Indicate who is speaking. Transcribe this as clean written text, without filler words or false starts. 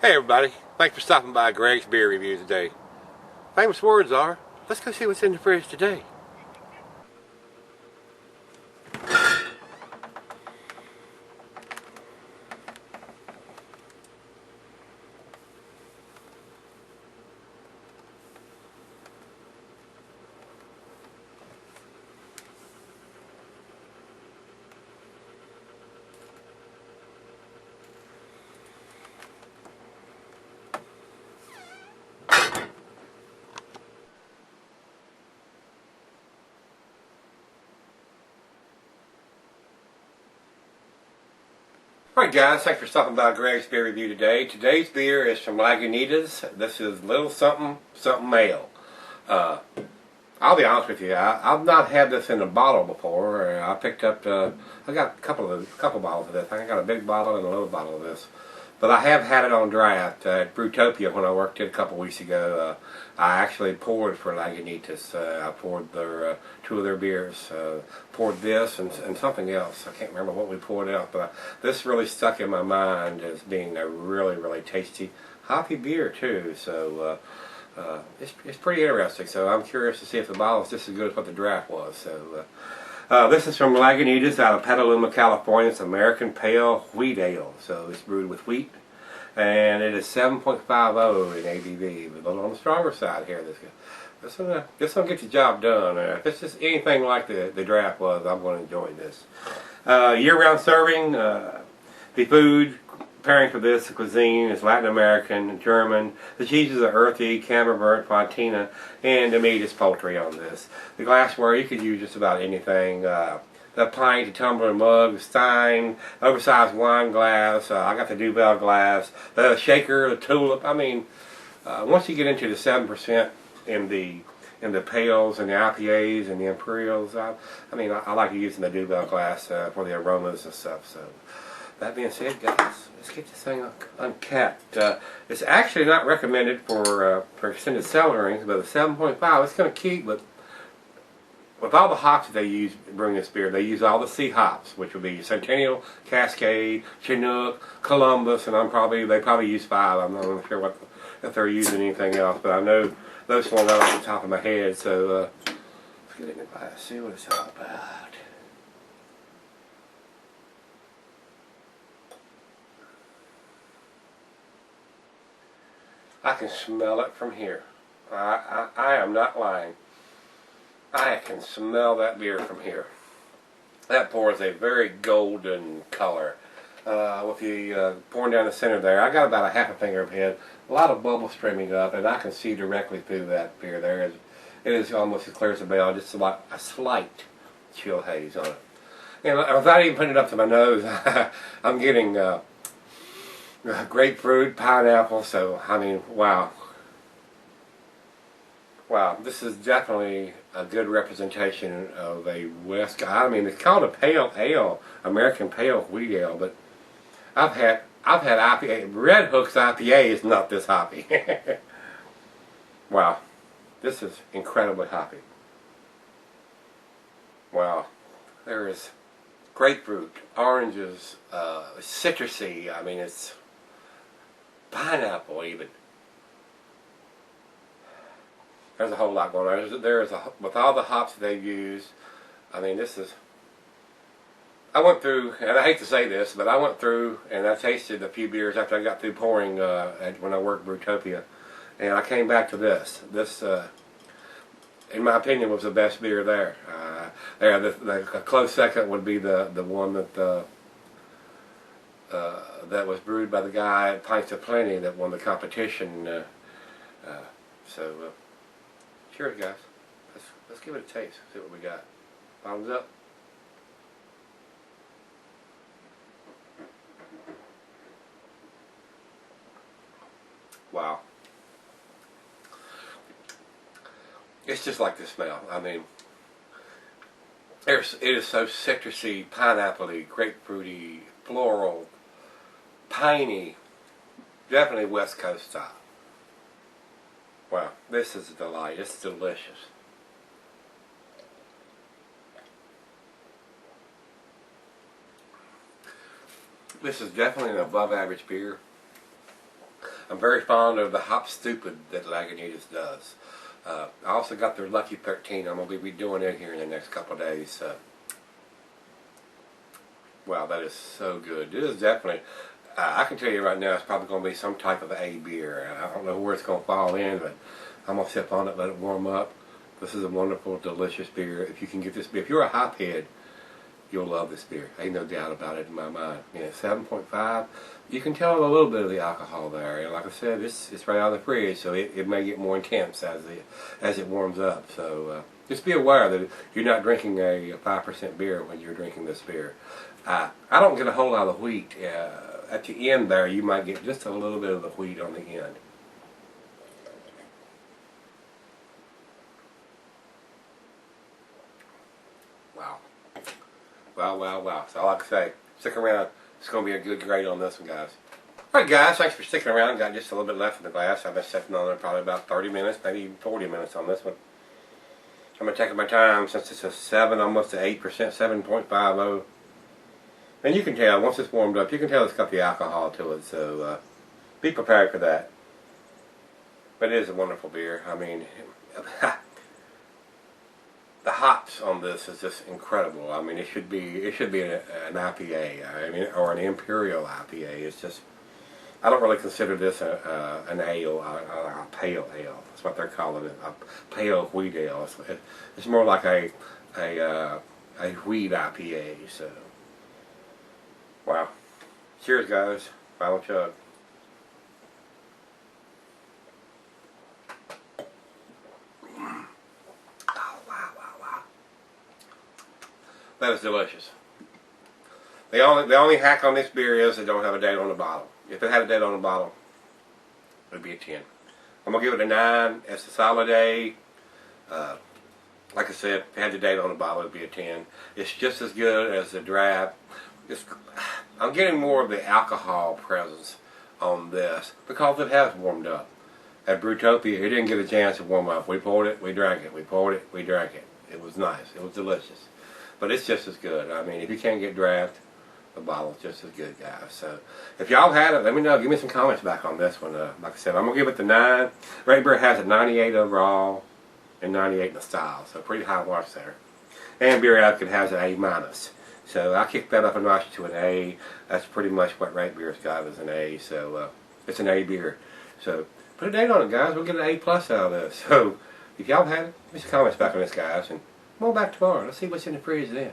Speaker 1: Hey everybody, thanks for stopping by Greg's Beer Review today. Famous words are, let's go see what's in the fridge today. Alright guys, thanks for stopping by Greg's Beer Review today. Today's beer is from Lagunitas. This is Little Something Something Ale. I'll be honest with you, I've not had this in a bottle before. I picked up, I got a couple bottles of this. I got a big bottle and a little bottle of this. But I have had it on draft at Brewtopia when I worked it a couple weeks ago. I actually poured for Lagunitas. I poured their two of their beers. Poured this and something else. I can't remember what we poured out, but this really stuck in my mind as being a really, really tasty, hoppy beer too. So it's pretty interesting. So I'm curious to see if the bottle is just as good as what the draft was. So this is from Lagunitas out of Petaluma, California. It's American Pale Wheat Ale. So it's brewed with wheat. And it is 7.50 in ABV. A little on the stronger side here. This will get the job done. If it's just anything like the draft was, I'm going to enjoy this. Year-round serving. The food pairing for this cuisine is Latin American, German. The cheeses are earthy, Camembert, Fontina, and the meat is poultry on this. The glassware, you could use just about anything. The pint, the tumbler, mug, the stein, oversized wine glass. I got the Duvel glass, the shaker, the tulip. I mean, once you get into the 7% in the pales and the IPAs and the imperials, I like using the Duvel glass for the aromas and stuff. So that being said, guys, let's get this thing uncapped. It's actually not recommended for extended cellaring, but the 7.5, it's going to keep with all the hops that they use to bring this beer. They use all the C hops, which would be Centennial, Cascade, Chinook, Columbus, and they probably use 5. I'm not sure if they're using anything else, but I know those ones out off the top of my head. So let's get in the glass, see what it's all about. I can smell it from here. I am not lying. I can smell that beer from here. That pours a very golden color. With the pouring down the center there, I got about a half a finger of head. A lot of bubbles streaming up, and I can see directly through that beer there. It is almost as clear as a bell, just like a slight chill haze on it. And without even putting it up to my nose, I'm getting grapefruit, pineapple, so I mean, wow. Wow, this is definitely a good representation of a West. I mean, it's called a pale ale, American Pale Wheat Ale, but I've had IPA. Red Hook's IPA is not this hoppy. Wow, this is incredibly hoppy. Wow, there is grapefruit, oranges, citrusy. I mean, it's pineapple even. There's a whole lot going on. With all the hops that they've used, I mean, this is... I went through, and I hate to say this, but I went through and I tasted a few beers after I got through pouring when I worked Brewtopia. And I came back to this. This, in my opinion, was the best beer there. A close second would be the one that was brewed by the guy at Pints of Plenty that won the competition. Cheers, guys. Let's give it a taste. See what we got. Bottoms up. Wow. It's just like the smell. I mean, it is so citrusy, pineapple-y, grapefruity, floral, piney. Definitely West Coast style. Wow, this is a delight. It's delicious. This is definitely an above average beer. I'm very fond of the Hop Stupid that Lagunitas does. I also got their Lucky 13. I'm going to be redoing it here in the next couple of days. Wow, that is so good. It is definitely, I can tell you right now, it's probably going to be some type of A beer. I don't know where it's going to fall in, but I'm going to sip on it, let it warm up. This is a wonderful, delicious beer. If you can get this beer, if you're a hophead, you'll love this beer. Ain't no doubt about it in my mind. 7.5. You can tell a little bit of the alcohol there. And like I said, it's right out of the fridge, so it may get more intense as it warms up. So just be aware that you're not drinking a 5% beer when you're drinking this beer. I don't get a whole lot of wheat. At the end there, you might get just a little bit of the wheat on the end. Wow. Wow, wow, wow. So like I say, stick around. It's going to be a good grade on this one, guys. Alright guys, thanks for sticking around. Got just a little bit left in the glass. I've been sitting on there probably about 30 minutes, maybe even 40 minutes on this one. I'm going to take my time since it's a 7, almost an 8%, 7.50. And you can tell, once it's warmed up, you can tell it's got the alcohol to it, so be prepared for that. But it is a wonderful beer. I mean, the hops on this is just incredible. I mean, it should be an IPA, I mean, or an Imperial IPA. It's just, I don't really consider this an ale, a pale ale. That's what they're calling it, a pale wheat ale. It's more like a wheat IPA. So, wow. Cheers, guys. Final chug. That is delicious. The only hack on this beer is they don't have a date on the bottle. If it had a date on the bottle, it would be a 10. I'm going to give it a 9. It's a solid A. Like I said, if it had the date on the bottle, it would be a 10. It's just as good as the draft. I'm getting more of the alcohol presence on this because it has warmed up. At Brewtopia, it didn't get a chance to warm up. We poured it, we drank it. We poured it, we drank it. It was nice. It was delicious. But it's just as good. I mean, if you can't get draft, the bottle's just as good, guys. So, if y'all had it, let me know. Give me some comments back on this one. Like I said, I'm going to give it the 9. Red Bear has a 98 overall and 98 in the style. So, pretty high marks there. And Beer Advocate has an A-. So, I kicked that up a notch to an A. That's pretty much what Red Bear's got as an A. So, it's an A beer. So, put a date on it, guys. We'll get an A+ out of this. So, if y'all had it, give me some comments back on this, guys. And I'm on back tomorrow. Let's see what's in the fridge then.